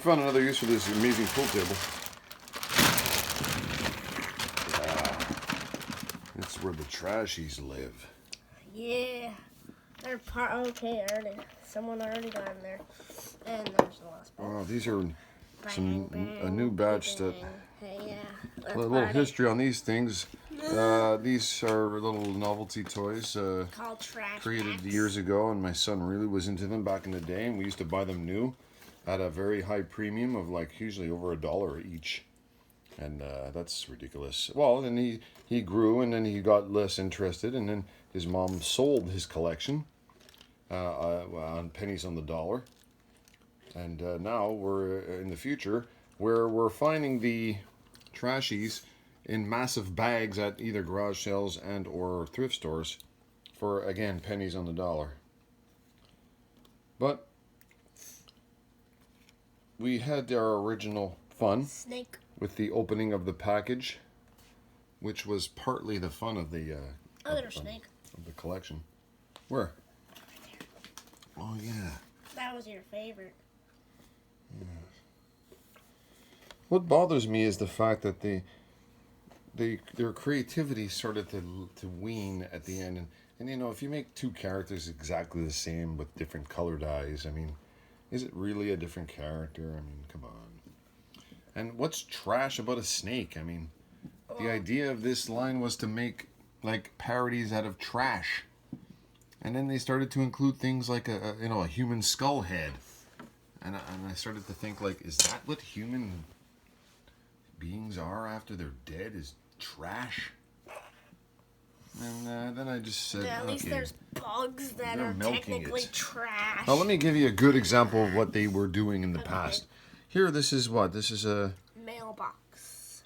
We found another use for this amazing pool table. That's where the trashies live. Yeah. They're okay, someone already got in there. And there's the last ball. Oh, these are a new batch that... Hey, yeah. A little history on these things. These are little novelty toys called TrashPacks. Created years ago, and my son really was into them back in the day, and we used to buy them new at a very high premium of like usually over $1 each. And that's ridiculous. Well, then he grew, and then he got less interested, and then his mom sold his collection on pennies on the dollar. And now we're in the future where we're finding the trashies in massive bags at either garage sales and or thrift stores for, again, pennies on the dollar. But we had our original fun with the opening of the package, which was partly the fun of the of the collection. Where? Oh yeah. That was your favorite. Yeah. What bothers me is the fact that their creativity started to wane at the end, and you know, if you make two characters exactly the same with different colored eyes, I mean, is it really a different character? I mean, come on. And what's trash about a snake? I mean, the idea of this line was to make like parodies out of trash, and then they started to include things like a human skull head, and I started to think, like, is that what human beings are after they're dead? Is trash? And then I just said, at least there's bugs that are technically trash. Now let me give you a good example of what they were doing in the past. Here, this is what? This is a mailbox.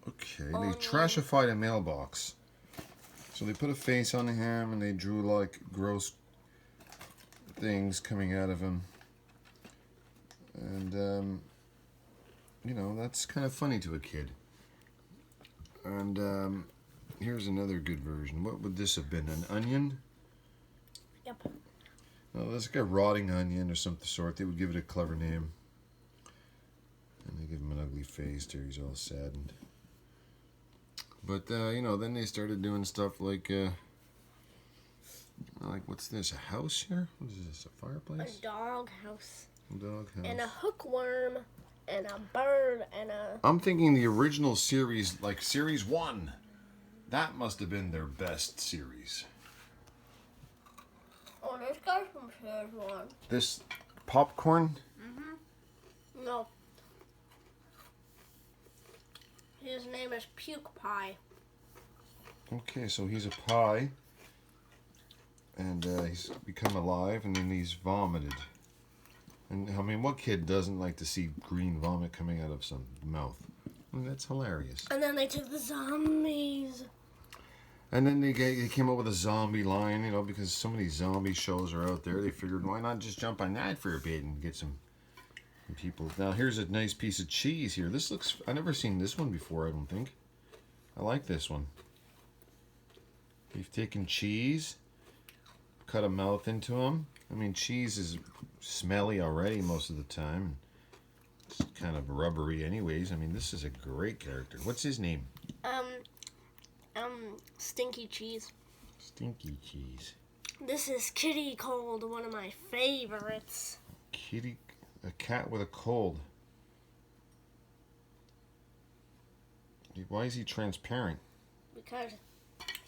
Okay, they trashified a mailbox. So they put a face on him, and they drew like gross things coming out of him. And you know, that's kind of funny to a kid. And here's another good version. What would this have been? An onion? Yep. No, that's like a rotting onion or something sort. They would give it a clever name. And they give him an ugly face there. He's all saddened. But, you know, then they started doing stuff like what's this? A house here? What is this? A fireplace? A dog house. A dog house. And a hookworm. And a bird. And a... I'm thinking the original series, like Series 1. That must have been their best series. Oh, this guy's from Series 1. This popcorn? Mm-hmm. No. His name is Puke Pie. Okay, so he's a pie. And he's become alive, and then he's vomited. And, I mean, what kid doesn't like to see green vomit coming out of some mouth? I mean, that's hilarious. And then they took the zombies. And then they came up with a zombie line, you know, because so many zombie shows are out there. They figured, why not just jump on that for a bit and get some people. Now, here's a nice piece of cheese here. This looks... I've never seen this one before, I don't think. I like this one. You've taken cheese, cut a mouth into them. I mean, cheese is smelly already most of the time. It's kind of rubbery anyways. I mean, this is a great character. What's his name? Stinky Cheese. Stinky Cheese. This is Kitty Cold, one of my favorites. Kitty, a cat with a cold. Why is he transparent? Because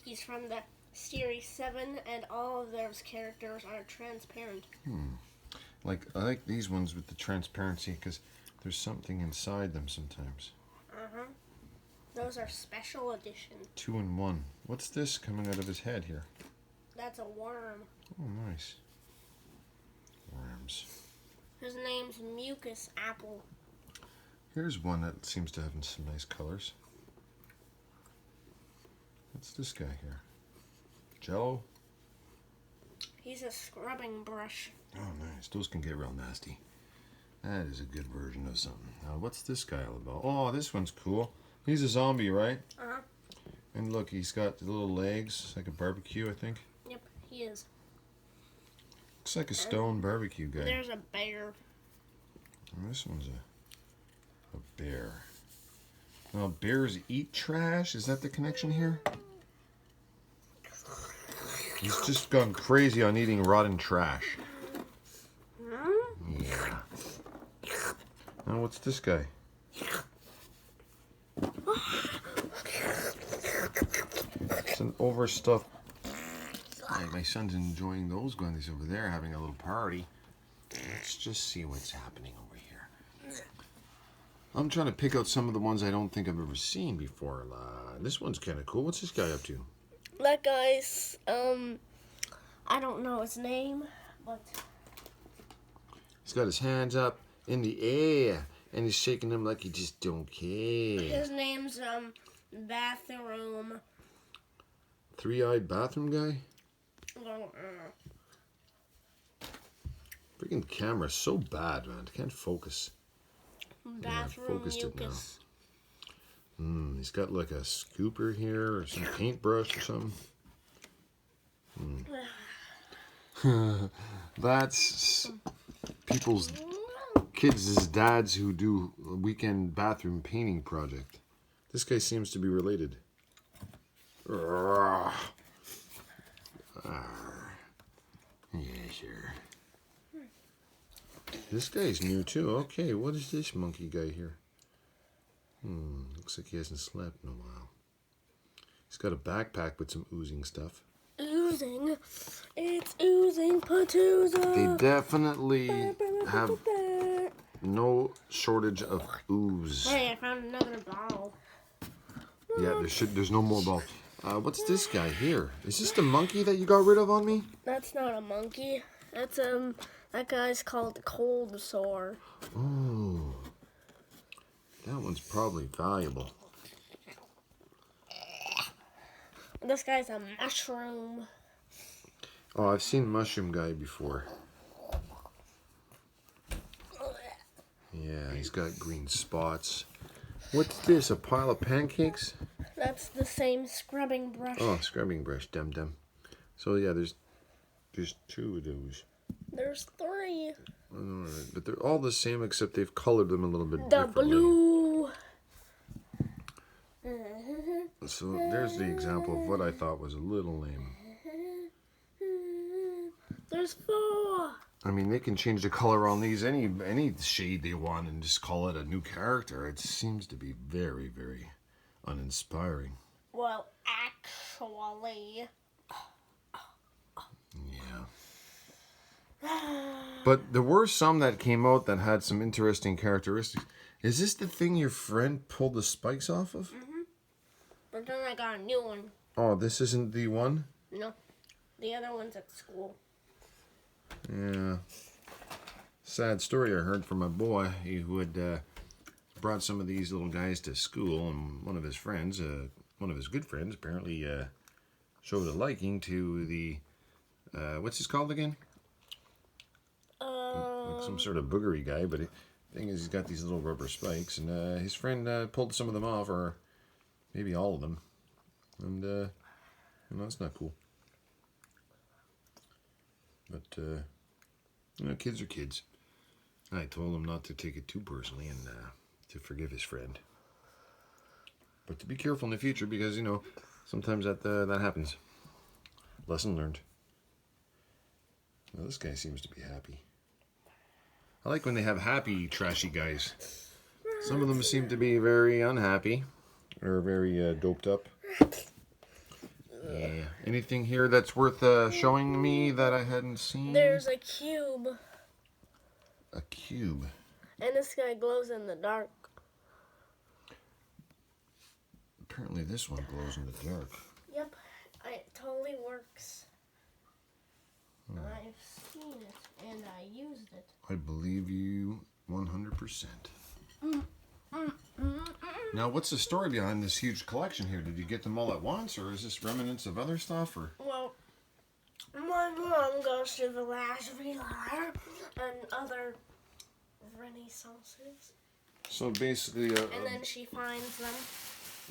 he's from the Series 7, and all of those characters are transparent. Like, I like these ones with the transparency because there's something inside them sometimes. Uh-huh. Those are special edition. 2 in 1. What's this coming out of his head here? That's a worm. Oh, nice. Worms. His name's Mucus Apple. Here's one that seems to have some nice colors. What's this guy here? Jello? He's a scrubbing brush. Oh, nice. Those can get real nasty. That is a good version of something. Now, what's this guy all about? Oh, this one's cool. He's a zombie, right? Uh-huh. And look, he's got the little legs, like a barbecue, I think. Yep, he is. Looks like a stone barbecue guy. There's a bear. And this one's a A bear. Now, bears eat trash? Is that the connection here? He's just gone crazy on eating rotten trash. Yeah. Now, what's this guy? It's an overstuffed... My son's enjoying those guys over there, having a little party. Let's just see what's happening over here. I'm trying to pick out some of the ones I don't think I've ever seen before. This one's kind of cool. What's this guy up to? That guy's, I don't know his name, but... He's got his hands up in the air, and he's shaking them like he just don't care. His name's, Bathroom. Three-eyed bathroom guy? Freaking camera's so bad, man. I can't focus. Bathroom Focused it now. mucus. He's got like a scooper here, or some paintbrush or something. That's people's kids' dads who do a weekend bathroom painting project. This guy seems to be related. Yeah, sure. This guy's new too. Okay, what is this monkey guy here? Looks like he hasn't slept in a while. He's got a backpack with some oozing stuff. Oozing. It's oozing patooza. They definitely have no shortage of ooze. Hey, I found another ball. Yeah, there's no more balls. What's this guy here? Is this the monkey that you got rid of on me? That's not a monkey. That's, that guy's called Cold Sore. Oh. That one's probably valuable. This guy's a mushroom. Oh, I've seen Mushroom Guy before. Yeah, he's got green spots. What's this, a pile of pancakes? That's the same scrubbing brush. Oh, scrubbing brush, dum-dum. So yeah, there's two of those. There's three. But they're all the same except they've colored them a little bit The differently. blue. So there's the example of what I thought was a little lame. There's four. I mean, they can change the color on these any shade they want and just call it a new character. It seems to be very, very uninspiring. Well, actually. Yeah. But there were some that came out that had some interesting characteristics. Is this the thing your friend pulled the spikes off of? Mm-hmm. But then I got a new one. Oh, this isn't the one? No. The other one's at school. Yeah. Sad story I heard from my boy who had brought some of these little guys to school, and one of his friends, one of his good friends, apparently showed a liking to the, what's this called again? Like some sort of boogery guy, but the thing is he's got these little rubber spikes, and his friend pulled some of them off, or maybe all of them, and you know, that's not cool. But, you know, kids are kids. I told him not to take it too personally and to forgive his friend. But to be careful in the future because, you know, sometimes that happens. Lesson learned. Well, this guy seems to be happy. I like when they have happy, trashy guys. Some of them seem to be very unhappy or very doped up. Yeah. Anything here that's worth showing me that I hadn't seen? There's a cube. A cube. And this guy glows in the dark. Apparently this one glows in the dark. Yep. It totally works. I've seen it and I used it. I believe you 100%. Now, what's the story behind this huge collection here? Did you get them all at once, or is this remnants of other stuff? Or Well, my mom goes to the Last Relar and other Renaissances. so basically, And then she finds them.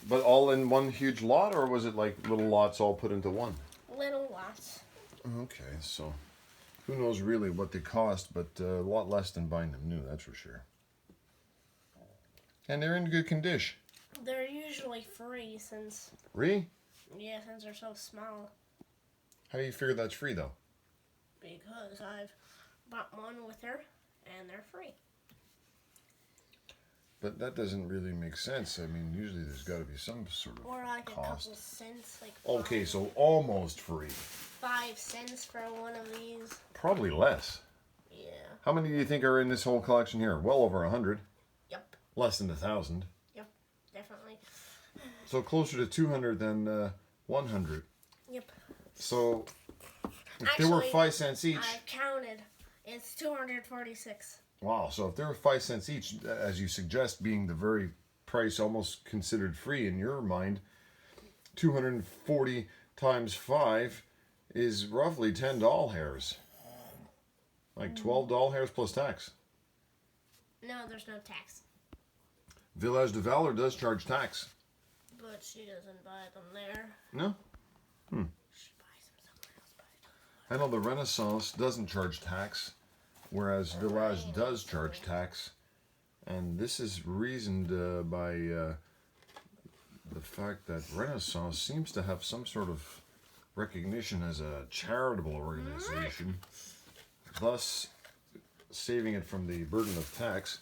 but all in one huge lot, or was it like little lots all put into one? Little lots. Okay, so who knows really what they cost, but a lot less than buying them new, that's for sure. And they're in good condition. They're usually free since, Free? yeah, since they're so small. How do you figure that's free, though? Because I've bought one with her, and they're free. But that doesn't really make sense. I mean, usually there's got to be some sort of Or like cost. a couple cents, like Okay, so almost free. 5 cents for one of these. Probably less. Yeah. How many do you think are in this whole collection here? Well over 100. Yep. Less than 1,000. Yep. Definitely. So closer to 200 than 100. Yep. So if they were Actually, 5 cents each. I counted. It's 246. Wow. So if they were 5 cents each, as you suggest, being the very price almost considered free in your mind, 240 times 5 is roughly 10 doll hairs. Like 12 doll hairs plus tax. No, there's no tax. Village de Valor does charge tax. But she doesn't buy them there. No? She buys them somewhere else. I know the Renaissance doesn't charge tax, whereas Village does charge tax. And this is reasoned by the fact that Renaissance seems to have some sort of recognition as a charitable organization, thus saving it from the burden of tax.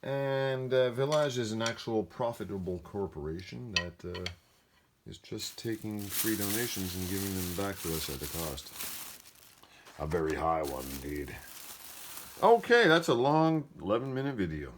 And Village is an actual profitable corporation that is just taking free donations and giving them back to us at a cost. A very high one indeed. Okay, that's a long 11-minute video.